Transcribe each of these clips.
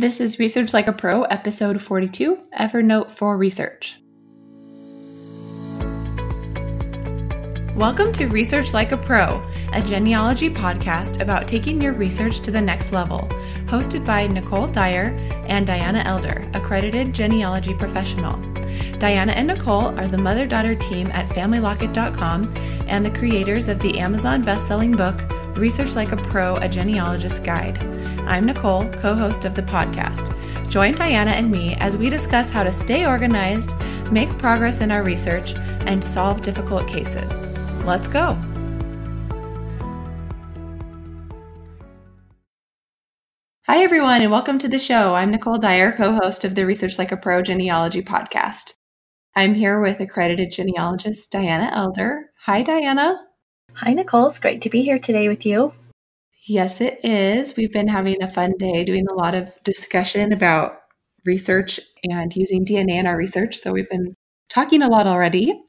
This is Research Like a Pro, episode 42, Evernote for Research. Welcome to Research Like a Pro, a genealogy podcast about taking your research to the next level, hosted by Nicole Dyer and Diana Elder, accredited genealogy professional. Diana and Nicole are the mother-daughter team at FamilyLocket.com and the creators of the Amazon best-selling book, Research Like a Pro, a Genealogist Guide. I'm Nicole, co-host of the podcast. Join Diana and me as we discuss how to stay organized, make progress in our research, and solve difficult cases. Let's go. Hi, everyone, and welcome to the show. I'm Nicole Dyer, co-host of the Research Like a Pro Genealogy podcast. I'm here with accredited genealogist Diana Elder. Hi, Diana. Hi, Nicole. It's great to be here today with you. Yes, it is. We've been having a fun day doing a lot of discussion about research and using DNA in our research. So we've been talking a lot already.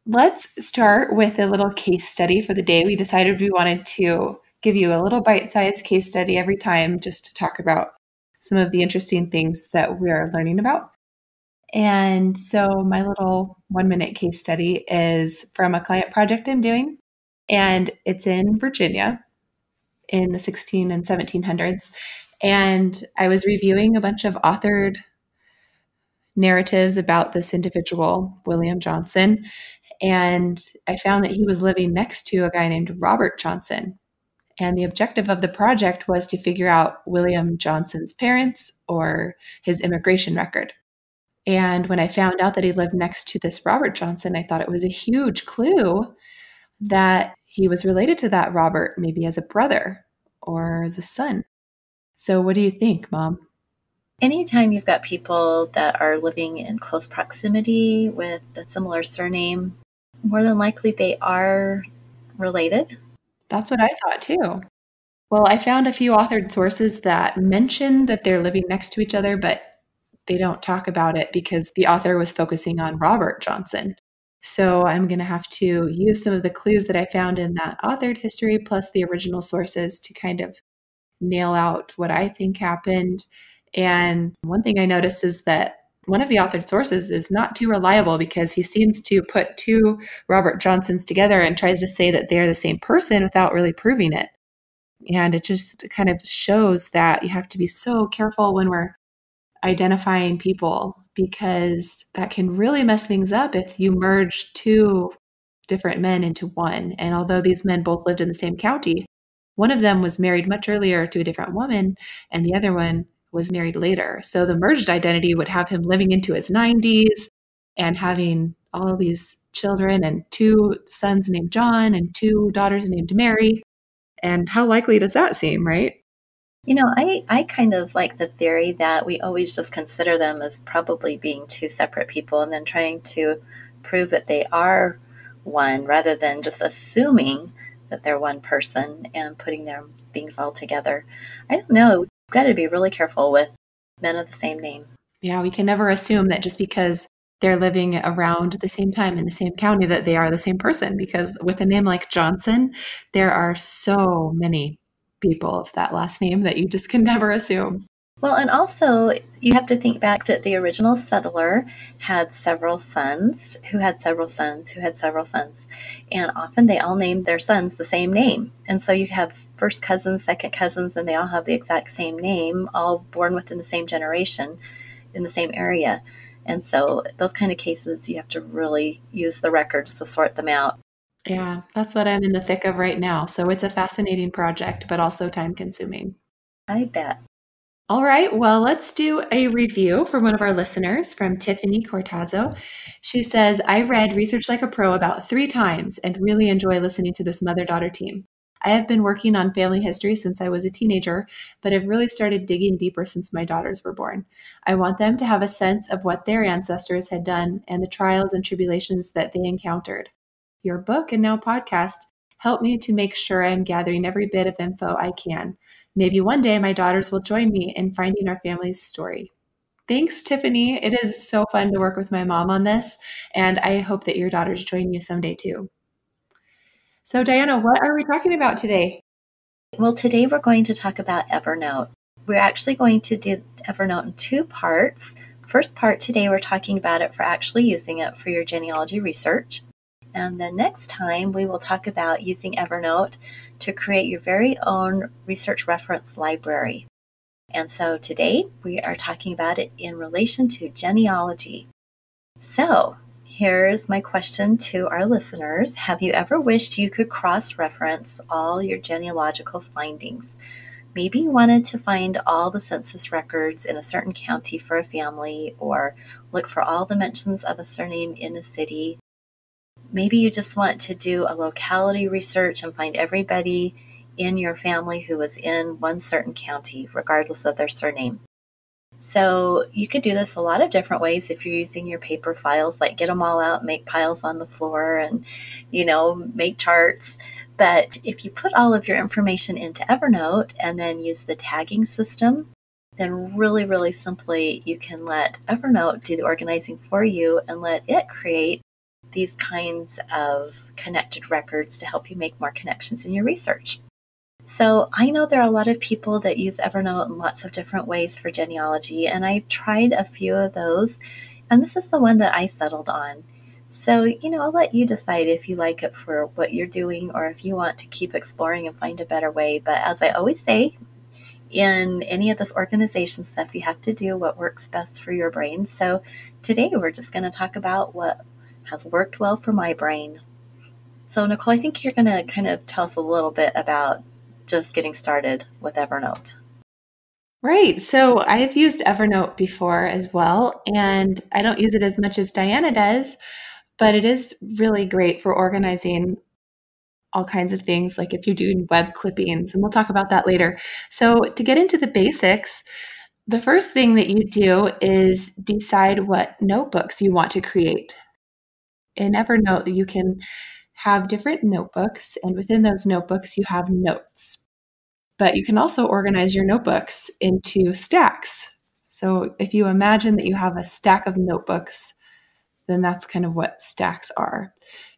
Let's start with a little case study for the day. We decided we wanted to give you a little bite-sized case study every time just to talk about some of the interesting things that we're learning about. And so my little 1-minute case study is from a client project I'm doing, and it's in Virginia in the 16 and 1700s. And I was reviewing a bunch of authored narratives about this individual, William Johnson, and I found that he was living next to a guy named Robert Johnson. And the objective of the project was to figure out William Johnson's parents or his immigration record. And when I found out that he lived next to this Robert Johnson, I thought it was a huge clue that he was related to that Robert, maybe as a brother or as a son. So what do you think, Mom? Anytime you've got people that are living in close proximity with a similar surname, more than likely they are related. That's what I thought too. Well, I found a few authored sources that mention that they're living next to each other, but they don't talk about it because the author was focusing on Robert Johnson. So I'm going to have to use some of the clues that I found in that authored history plus the original sources to kind of nail out what I think happened. And one thing I noticed is that one of the authored sources is not too reliable because he seems to put two Robert Johnsons together and tries to say that they're the same person without really proving it. And it just kind of shows that you have to be so careful when we're identifying people, because that can really mess things up if you merge two different men into one. And although these men both lived in the same county, one of them was married much earlier to a different woman, and the other one was married later. So the merged identity would have him living into his 90s and having all these children and 2 sons named John and 2 daughters named Mary. And how likely does that seem, right? You know, I kind of like the theory that we always just consider them as probably being 2 separate people and then trying to prove that they are one rather than just assuming that they're one person and putting their things all together. I don't know. We've got to be really careful with men of the same name. Yeah, we can never assume that just because they're living around the same time in the same county that they are the same person, because with a name like Johnson, there are so many people of that last name that you just can never assume. Well, and also you have to think back that the original settler had several sons who had several sons who had several sons. And often they all named their sons the same name. And so you have first cousins, second cousins, and they all have the exact same name, all born within the same generation in the same area. And so those kind of cases, you have to really use the records to sort them out. Yeah, that's what I'm in the thick of right now. So it's a fascinating project, but also time consuming. I bet. All right, well, let's do a review from one of our listeners, from Tiffany Cortazzo. She says, I read Research Like a Pro about 3 times and really enjoy listening to this mother-daughter team. I have been working on family history since I was a teenager, but have really started digging deeper since my daughters were born. I want them to have a sense of what their ancestors had done and the trials and tribulations that they encountered. Your book and now podcast help me to make sure I'm gathering every bit of info I can. Maybe one day my daughters will join me in finding our family's story. Thanks, Tiffany. It is so fun to work with my mom on this, and I hope that your daughters join you someday too. So, Diana, what are we talking about today? Well, today we're going to talk about Evernote. we're actually going to do Evernote in two parts. First part today, we're talking about it for actually using it for your genealogy research. And then next time, we will talk about using Evernote to create your very own research reference library. And so today, we are talking about it in relation to genealogy. So here's my question to our listeners. Have you ever wished you could cross-reference all your genealogical findings? Maybe you wanted to find all the census records in a certain county for a family, or look for all the mentions of a surname in a city. Maybe you just want to do a locality research and find everybody in your family who was in one certain county, regardless of their surname. So you could do this a lot of different ways if you're using your paper files, like get them all out, make piles on the floor and, make charts. But if you put all of your information into Evernote and then use the tagging system, then really, really simply, you can let Evernote do the organizing for you and let it create these kinds of connected records to help you make more connections in your research. So I know there are a lot of people that use Evernote in lots of different ways for genealogy, and I've tried a few of those, and this is the one that I settled on. So, I'll let you decide if you like it for what you're doing or if you want to keep exploring and find a better way. But as I always say, in any of this organization stuff, you have to do what works best for your brain. So today we're just going to talk about what has worked well for my brain. So Nicole, I think you're going to kind of tell us a little bit about just getting started with Evernote. Right. So I've used Evernote before as well, and I don't use it as much as Diana does, but it is really great for organizing all kinds of things, like if you're doing web clippings, and we'll talk about that later. So to get into the basics, the first thing that you do is decide what notebooks you want to create. In Evernote, you can have different notebooks, and within those notebooks, you have notes. But you can also organize your notebooks into stacks. So if you imagine that you have a stack of notebooks, then that's kind of what stacks are.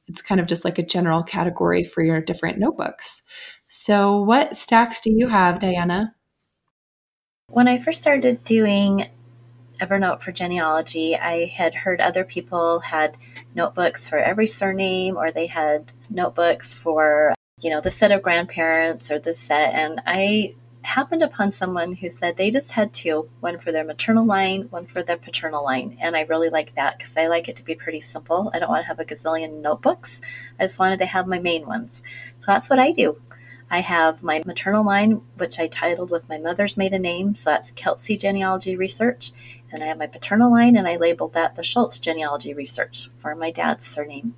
It's kind of just like a general category for your different notebooks. So what stacks do you have, Diana? When I first started doing Evernote for genealogy, I had heard other people had notebooks for every surname, or they had notebooks for, the set of grandparents or the set. And I happened upon someone who said they just had two, one for their maternal line, one for their paternal line. And I really like that because I like it to be pretty simple. I don't want to have a gazillion notebooks. I just wanted to have my main ones. So that's what I do. I have my maternal line, which I titled with my mother's maiden name, so that's Kelsey Genealogy Research. And I have my paternal line, and I labeled that the Schultz Genealogy Research for my dad's surname.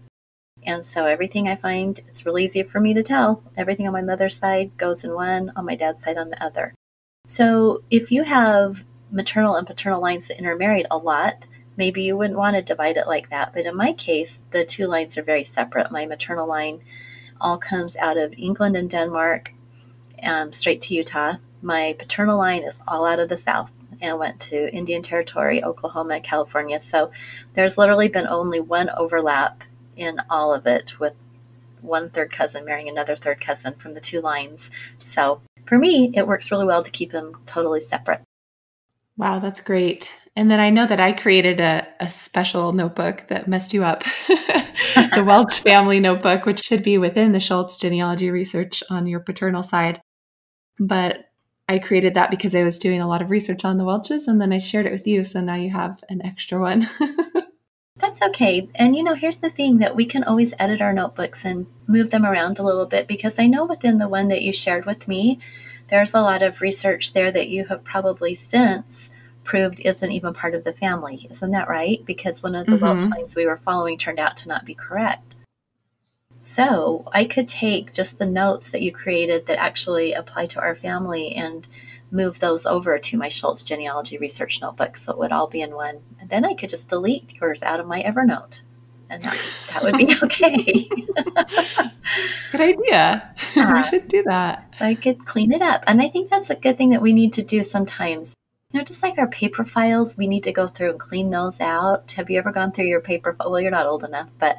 And so everything I find, it's really easy for me to tell. Everything on my mother's side goes in one, on my dad's side on the other. So if you have maternal and paternal lines that intermarried a lot, maybe you wouldn't want to divide it like that. But in my case, the two lines are very separate. My maternal line all comes out of England and Denmark, straight to Utah. My paternal line is all out of the South and went to Indian Territory, Oklahoma, California. So there's literally been only one overlap in all of it, with one third cousin marrying another third cousin from the two lines. So for me, it works really well to keep them totally separate. Wow, that's great. And then I know that I created a special notebook that messed you up. The Welch family notebook, which should be within the Schultz Genealogy Research on your paternal side. But I created that because I was doing a lot of research on the Welches, and then I shared it with you. So now you have an extra one. That's okay. And here's the thing, that we can always edit our notebooks and move them around a little bit, because I know within the one that you shared with me, there's a lot of research there that you have probably since proved isn't even part of the family. Isn't that right? Because one of the Welch lines we were following turned out to not be correct. So I could take just the notes that you created that actually apply to our family and move those over to my Schultz Genealogy Research notebook, so it would all be in one. And then I could just delete yours out of my Evernote, and that would be okay. Good idea. We should do that. So I could clean it up. And I think that's a good thing that we need to do sometimes. Just like our paper files, we need to go through and clean those out. Have you ever gone through your paper? Well, you're not old enough, but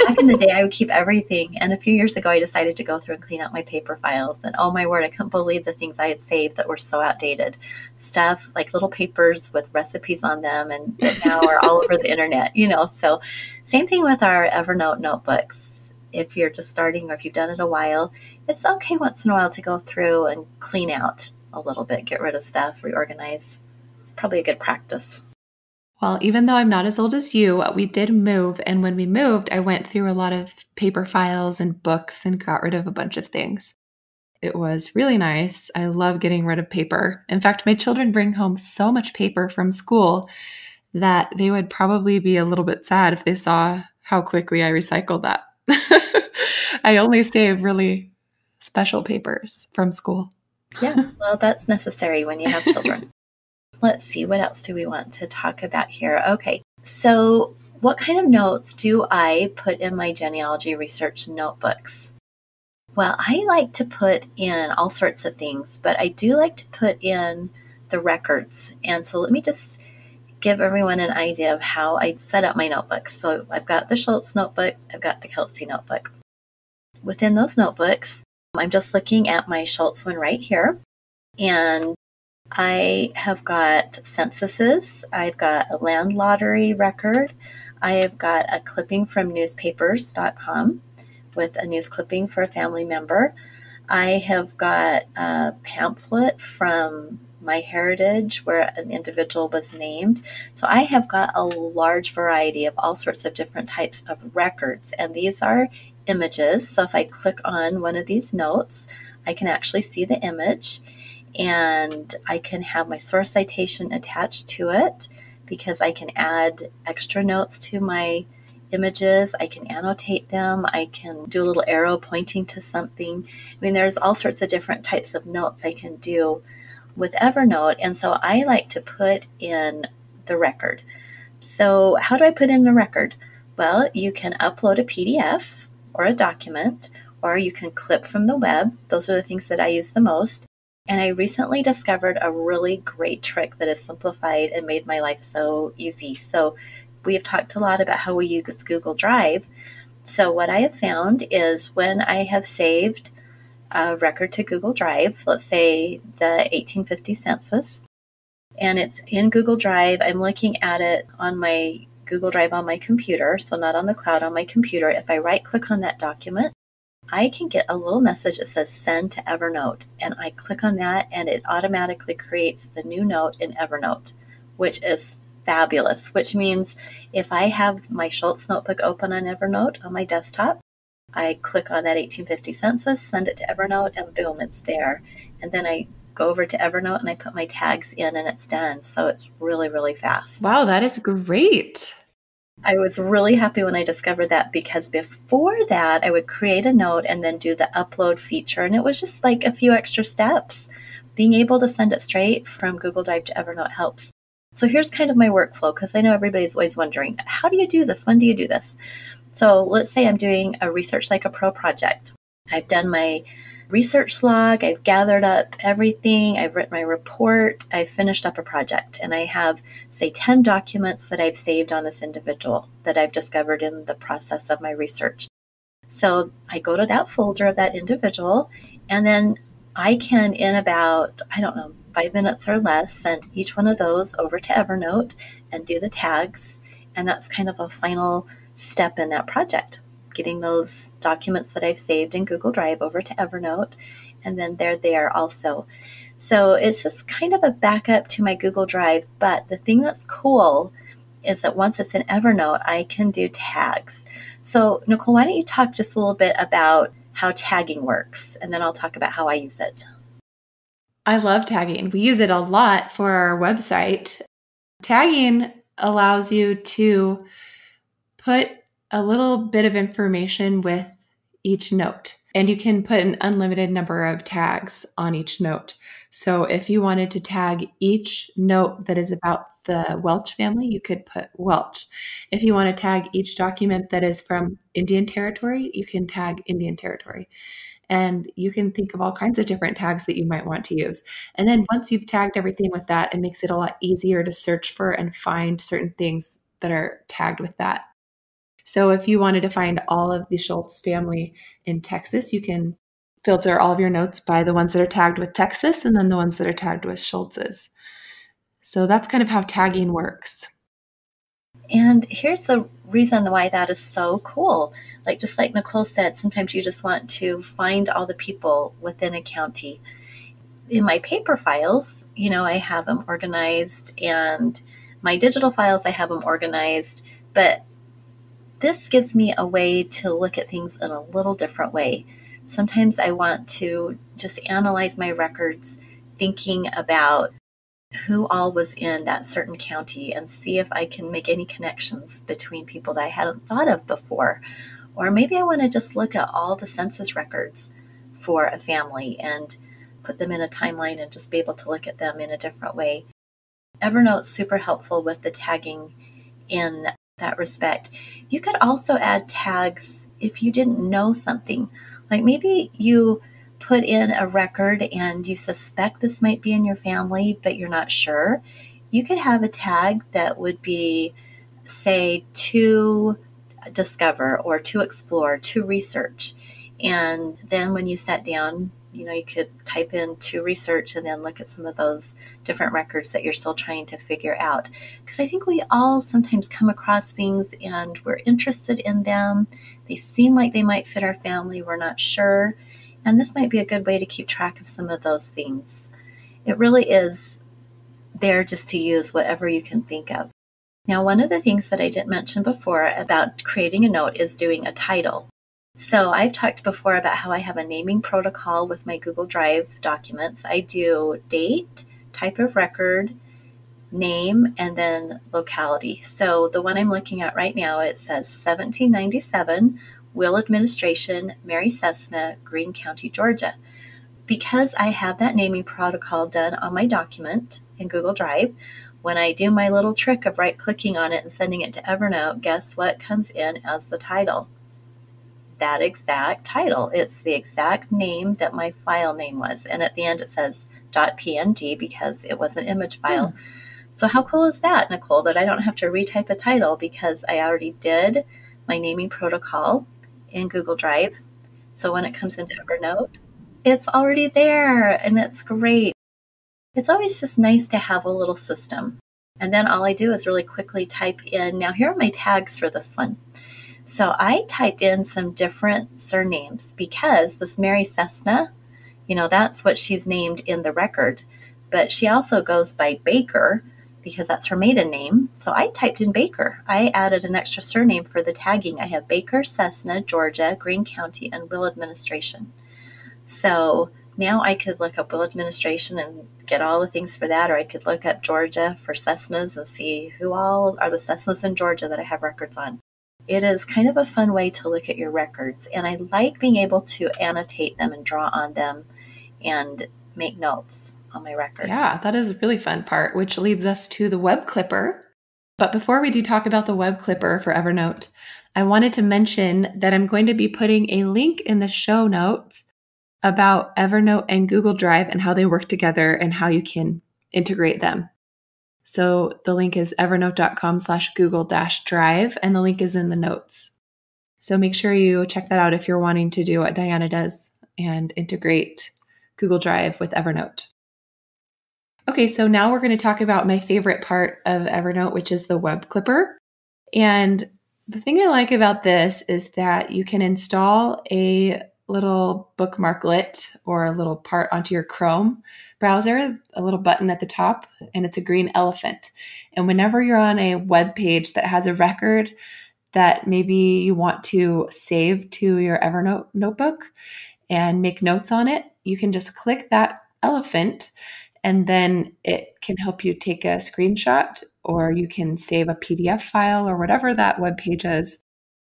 back in the day, I would keep everything. And a few years ago, I decided to go through and clean out my paper files. And oh my word, I couldn't believe the things I had saved that were so outdated. Stuff like little papers with recipes on them and that now are all over the internet, So same thing with our Evernote notebooks. If you're just starting or if you've done it a while, it's okay once in a while to go through and clean out a little bit, get rid of stuff, reorganize. It's probably a good practice. Well, even though I'm not as old as you, we did move. And when we moved, I went through a lot of paper files and books and got rid of a bunch of things. It was really nice. I love getting rid of paper. In fact, my children bring home so much paper from school that they would probably be a little bit sad if they saw how quickly I recycled that. I only save really special papers from school. Yeah, well, that's necessary when you have children. Let's see, what else do we want to talk about here? Okay, so what kind of notes do I put in my genealogy research notebooks? Well, I like to put in all sorts of things, but I do like to put in the records. And so let me just give everyone an idea of how I set up my notebooks. So I've got the Schultz notebook, I've got the Kelsey notebook. Within those notebooks, I'm just looking at my Schultz one right here. And I have got censuses, I've got a land lottery record, I have got a clipping from newspapers.com with a news clipping for a family member. I have got a pamphlet from MyHeritage where an individual was named. So I have got a large variety of all sorts of different types of records, and these are images. So if I click on one of these notes, I can actually see the image. And I can have my source citation attached to it because I can add extra notes to my images. I can annotate them. I can do a little arrow pointing to something. I mean, there's all sorts of different types of notes I can do with Evernote. And so I like to put in the record. So how do I put in a record? Well, you can upload a PDF or a document, or you can clip from the web. Those are the things that I use the most. And I recently discovered a really great trick that has simplified and made my life so easy. So we have talked a lot about how we use Google Drive. So what I have found is when I have saved a record to Google Drive, let's say the 1850 census, and it's in Google Drive, I'm looking at it on my Google Drive on my computer, so not on the cloud, on my computer. If I right-click on that document, I can get a little message that says send to Evernote, and I click on that and it automatically creates the new note in Evernote, which is fabulous, which means if I have my Schultz notebook open on Evernote on my desktop, I click on that 1850 census, send it to Evernote, and boom, it's there. And then I go over to Evernote and I put my tags in and it's done. So it's really, really fast. Wow, that is great. I was really happy when I discovered that because before that, I would create a note and then do the upload feature. And it was just like a few extra steps. Being able to send it straight from Google Drive to Evernote helps. So here's kind of my workflow, because I know everybody's always wondering, how do you do this? When do you do this? So let's say I'm doing a Research Like a Pro project. I've done my research log, I've gathered up everything, I've written my report, I've finished up a project, and I have, say, 10 documents that I've saved on this individual that I've discovered in the process of my research. So I go to that folder of that individual, and then I can, in about, 5 minutes or less, send each one of those over to Evernote and do the tags, and that's kind of a final step in that project. Getting those documents that I've saved in Google Drive over to Evernote, and then they're there also. So it's just kind of a backup to my Google Drive, but the thing that's cool is that once it's in Evernote, I can do tags. So Nicole, why don't you talk just a little bit about how tagging works, and then I'll talk about how I use it. I love tagging. We use it a lot for our website. Tagging allows you to put a little bit of information with each note, and you can put an unlimited number of tags on each note. So if you wanted to tag each note that is about the Welch family, you could put Welch. If you want to tag each document that is from Indian Territory, you can tag Indian Territory. And you can think of all kinds of different tags that you might want to use. And then once you've tagged everything with that, it makes it a lot easier to search for and find certain things that are tagged with that. So if you wanted to find all of the Schultz family in Texas, you can filter all of your notes by the ones that are tagged with Texas and then the ones that are tagged with Schultz's. So that's kind of how tagging works. And here's the reason why that is so cool. Like, just like Nicole said, sometimes you just want to find all the people within a county. In my paper files, I have them organized, and my digital files, I have them organized, but this gives me a way to look at things in a little different way. Sometimes I want to just analyze my records, thinking about who all was in that certain county and see if I can make any connections between people that I hadn't thought of before. Or maybe I want to just look at all the census records for a family and put them in a timeline and just be able to look at them in a different way. Evernote's super helpful with the tagging in that respect. You could also add tags if you didn't know something. Like maybe you put in a record and you suspect this might be in your family, but you're not sure. You could have a tag that would be, say, to discover or to explore, to research. And then when you sat down, you could type in to research and then look at some of those different records that you're still trying to figure out. Because I think we all sometimes come across things and we're interested in them. They seem like they might fit our family. We're not sure. And this might be a good way to keep track of some of those things. It really is there just to use whatever you can think of. Now, one of the things that I didn't mention before about creating a note is doing a title. So I've talked before about how I have a naming protocol with my Google Drive documents. I do date, type of record, name, and then locality. So the one I'm looking at right now, it says 1797, Will Administration, Mary Cessna, Greene County, Georgia. Because I have that naming protocol done on my document in Google Drive, when I do my little trick of right-clicking on it and sending it to Evernote, guess what comes in as the title? That exact title. It's the exact name that my file name was. And at the end it says .png because it was an image file. So how cool is that, Nicole, that I don't have to retype a title because I already did my naming protocol in Google Drive. So when it comes into Evernote, it's already there and it's great. It's always just nice to have a little system. And then all I do is really quickly type in. Now here are my tags for this one. So I typed in some different surnames because this Mary Cessna, that's what she's named in the record. But she also goes by Baker because that's her maiden name. So I typed in Baker. I added an extra surname for the tagging. I have Baker, Cessna, Georgia, Greene County, and Will Administration. So now I could look up Will Administration and get all the things for that, or I could look up Georgia for Cessnas and see who all are the Cessnas in Georgia that I have records on. It is kind of a fun way to look at your records, and I like being able to annotate them and draw on them and make notes on my record. Yeah, that is a really fun part, which leads us to the web clipper. But before we do talk about the web clipper for Evernote, I wanted to mention that I'm going to be putting a link in the show notes about Evernote and Google Drive and how they work together and how you can integrate them. So the link is evernote.com/Google-Drive, and the link is in the notes. So make sure you check that out if you're wanting to do what Diana does and integrate Google Drive with Evernote. Okay, so now we're going to talk about my favorite part of Evernote, which is the web clipper. And the thing I like about this is that you can install a little bookmarklet or a little part onto your Chrome browser, a little button at the top, and it's a green elephant. And whenever you're on a web page that has a record that maybe you want to save to your Evernote notebook and make notes on it, you can just click that elephant and then it can help you take a screenshot, or you can save a PDF file or whatever that web page is.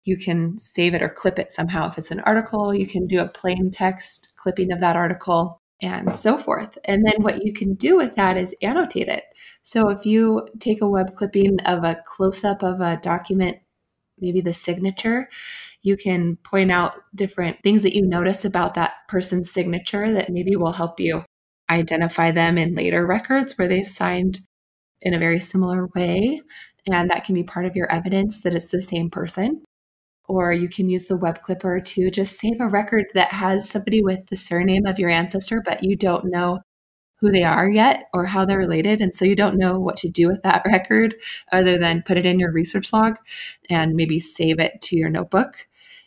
You can save it or clip it somehow. If it's an article, you can do a plain text clipping of that article and so forth. And then what you can do with that is annotate it. So if you take a web clipping of a close-up of a document maybe the signature. You can point out different things that you notice about that person's signature that maybe will help you identify them in later records where they've signed in a very similar way. And that can be part of your evidence that it's the same person. Or you can use the web clipper to just save a record that has somebody with the surname of your ancestor, but you don't know who they are yet or how they're related. And so you don't know what to do with that record other than put it in your research log and maybe save it to your notebook.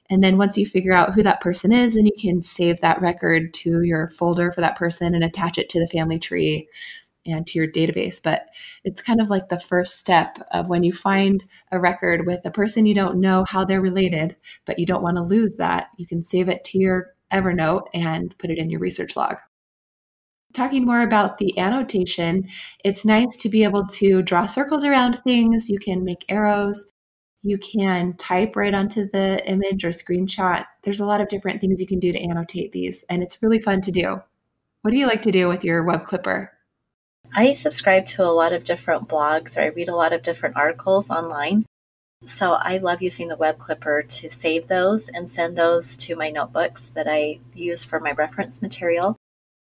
And then once you figure out who that person is, then you can save that record to your folder for that person and attach it to the family tree and to your database. But it's kind of like the first step of when you find a record with a person you don't know how they're related, but you don't want to lose that, you can save it to your Evernote and put it in your research log. Talking more about the annotation, it's nice to be able to draw circles around things. You can make arrows. You can type right onto the image or screenshot. There's a lot of different things you can do to annotate these, and it's really fun to do. What do you like to do with your web clipper? I subscribe to a lot of different blogs, or I read a lot of different articles online. So I love using the web clipper to save those and send those to my notebooks that I use for my reference material.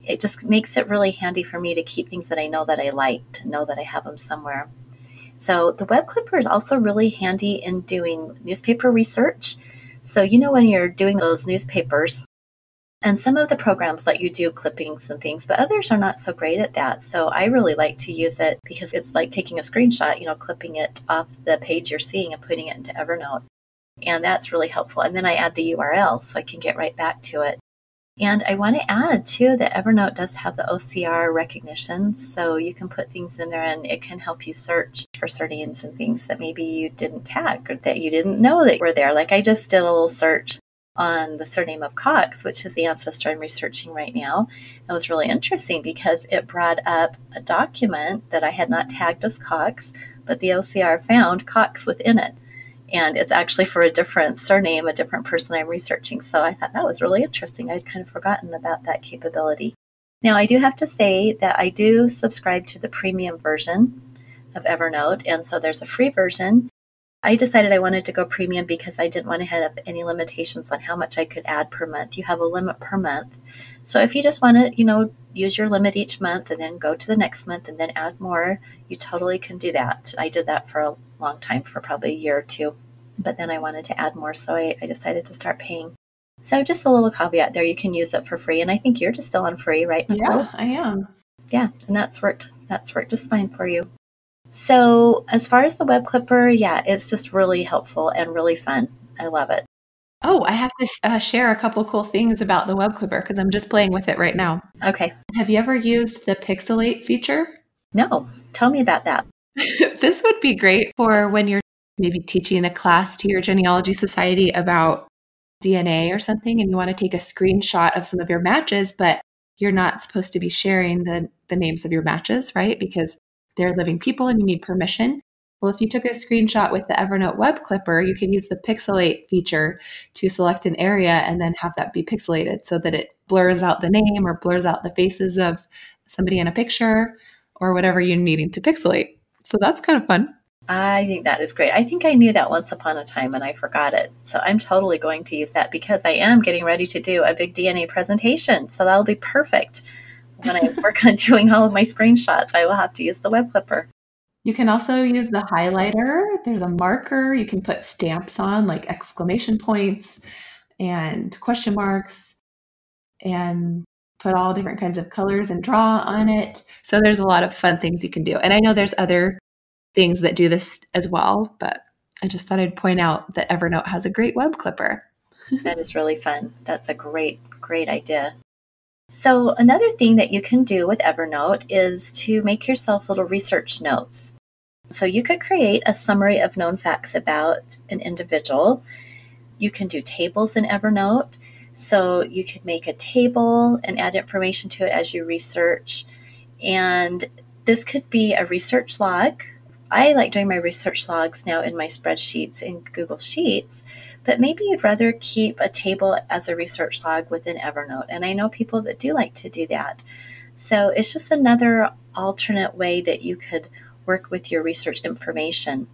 It just makes it really handy for me to keep things that I know that I like, to know that I have them somewhere. So the web clipper is also really handy in doing newspaper research. So when you're doing those newspapers, and some of the programs let you do clippings and things, but others are not so great at that. So I really like to use it because it's like taking a screenshot, clipping it off the page you're seeing and putting it into Evernote. And that's really helpful. And then I add the URL so I can get right back to it. And I want to add, too, that Evernote does have the OCR recognition, so you can put things in there and it can help you search for surnames and things that maybe you didn't tag or that you didn't know that were there. Like I just did a little search on the surname of Cox, which is the ancestor I'm researching right now. It was really interesting because it brought up a document that I had not tagged as Cox, but the OCR found Cox within it. And it's actually for a different surname, a different person I'm researching. So I thought that was really interesting. I'd kind of forgotten about that capability. Now, I do have to say that I do subscribe to the premium version of Evernote. And so there's a free version. I decided I wanted to go premium because I didn't want to have any limitations on how much I could add per month. You have a limit per month. So if you just want to, use your limit each month and then go to the next month and then add more, you totally can do that. I did that for a long time, for probably a year or two, but then I wanted to add more, so I decided to start paying. So just a little caveat there, you can use it for free, and I think you're just still on free, right, Nicole? Yeah, I am. Yeah, and that's worked just fine for you. So as far as the web clipper, yeah, it's just really helpful and really fun. I love it. Oh, I have to share a couple cool things about the web clipper because I'm just playing with it right now. Okay. Have you ever used the pixelate feature? No, tell me about that. This would be great for when you're maybe teaching a class to your genealogy society about DNA or something, and you want to take a screenshot of some of your matches, but you're not supposed to be sharing the names of your matches, right? Because they're living people and you need permission. Well, if you took a screenshot with the Evernote web clipper, you could use the pixelate feature to select an area and then have that be pixelated so that it blurs out the name or blurs out the faces of somebody in a picture or whatever you're needing to pixelate. So that's kind of fun. I think that is great. I think I knew that once upon a time and I forgot it. So I'm totally going to use that because I am getting ready to do a big DNA presentation. So that'll be perfect. When I work on doing all of my screenshots, I will have to use the web clipper. You can also use the highlighter. There's a marker. You can put stamps on, like exclamation points and question marks, and put all different kinds of colors and draw on it. So there's a lot of fun things you can do. And I know there's other things that do this as well, but I just thought I'd point out that Evernote has a great web clipper. That is really fun. That's a great idea. So another thing that you can do with Evernote is to make yourself little research notes. So you could create a summary of known facts about an individual. You can do tables in Evernote. So you could make a table and add information to it as you research. And this could be a research log. I like doing my research logs now in my spreadsheets in Google Sheets, but maybe you'd rather keep a table as a research log within Evernote. And I know people that do like to do that. So it's just another alternate way that you could work with your research information.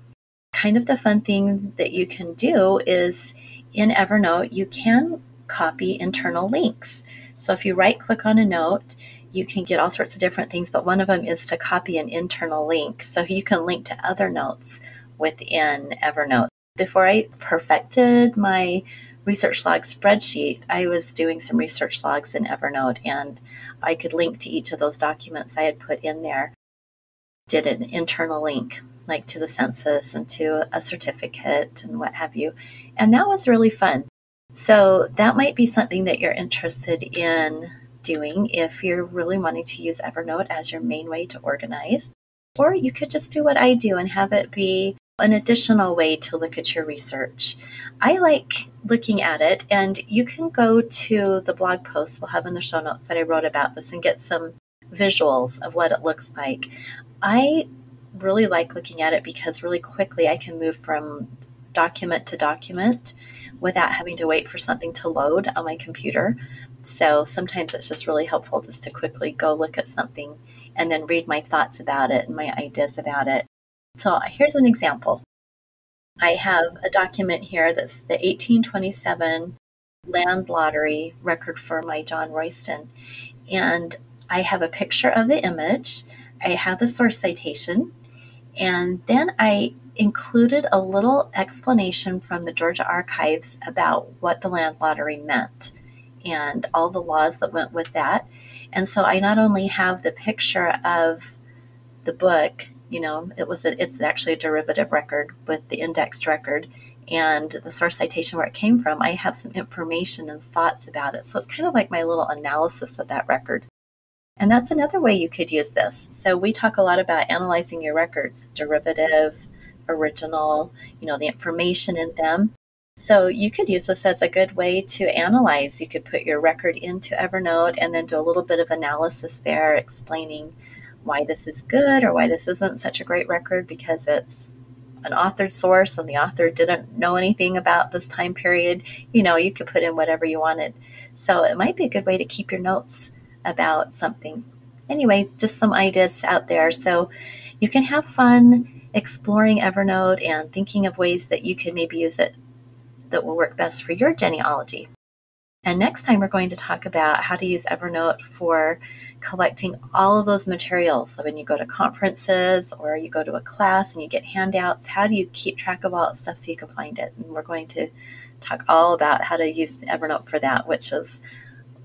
kind of the fun thing that you can do is in Evernote, you can copy internal links. So if you right click on a note, you can get all sorts of different things, but one of them is to copy an internal link. So you can link to other notes within Evernote. Before I perfected my research log spreadsheet, I was doing some research logs in Evernote, and I could link to each of those documents I had put in there. Did an internal link, like to the census and to a certificate and what have you. And that was really fun. So that might be something that you're interested in doing if you're really wanting to use Evernote as your main way to organize. Or you could just do what I do and have it be an additional way to look at your research. I like looking at it, and you can go to the blog post we'll have in the show notes that I wrote about this and get some visuals of what it looks like. I really like looking at it because really quickly I can move from document to document without having to wait for something to load on my computer. So sometimes it's just really helpful just to quickly go look at something and then read my thoughts about it and my ideas about it. So here's an example. I have a document here that's the 1827 land lottery record for my John Royston. And I have a picture of the image. I have the source citation. And then I included a little explanation from the Georgia Archives about what the land lottery meant and all the laws that went with that. And so I not only have the picture of the book, it's actually a derivative record with the indexed record and the source citation where it came from. I have some information and thoughts about it. So it's kind of like my little analysis of that record. And that's another way you could use this. So we talk a lot about analyzing your records, derivative, original, the information in them. So you could use this as a good way to analyze. You could put your record into Evernote and then do a little bit of analysis there, explaining why this is good or why this isn't such a great record because it's an authored source and the author didn't know anything about this time period. You could put in whatever you wanted. So it might be a good way to keep your notes about something. Anyway, just some ideas out there. So you can have fun exploring Evernote and thinking of ways that you can maybe use it that will work best for your genealogy. And next time we're going to talk about how to use Evernote for collecting all of those materials. So when you go to conferences or you go to a class and you get handouts, how do you keep track of all that stuff so you can find it? And we're going to talk all about how to use Evernote for that, which is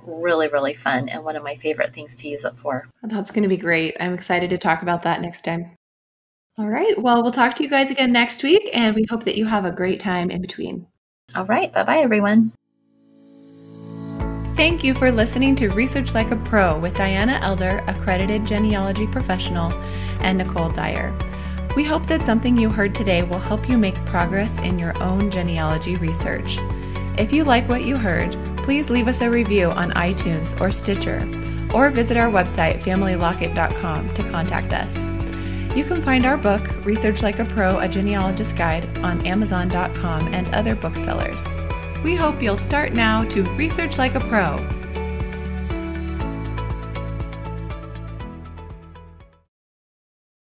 really, really fun and one of my favorite things to use it for. That's going to be great. I'm excited to talk about that next time. All right. Well, we'll talk to you guys again next week, and we hope that you have a great time in between. All right. Bye-bye, everyone. Thank you for listening to Research Like a Pro with Diana Elder, accredited genealogy professional, and Nicole Dyer. We hope that something you heard today will help you make progress in your own genealogy research. If you like what you heard, please leave us a review on iTunes or Stitcher, or visit our website, familylocket.com, to contact us. You can find our book, Research Like a Pro, A Genealogist Guide, on Amazon.com and other booksellers. We hope you'll start now to research like a pro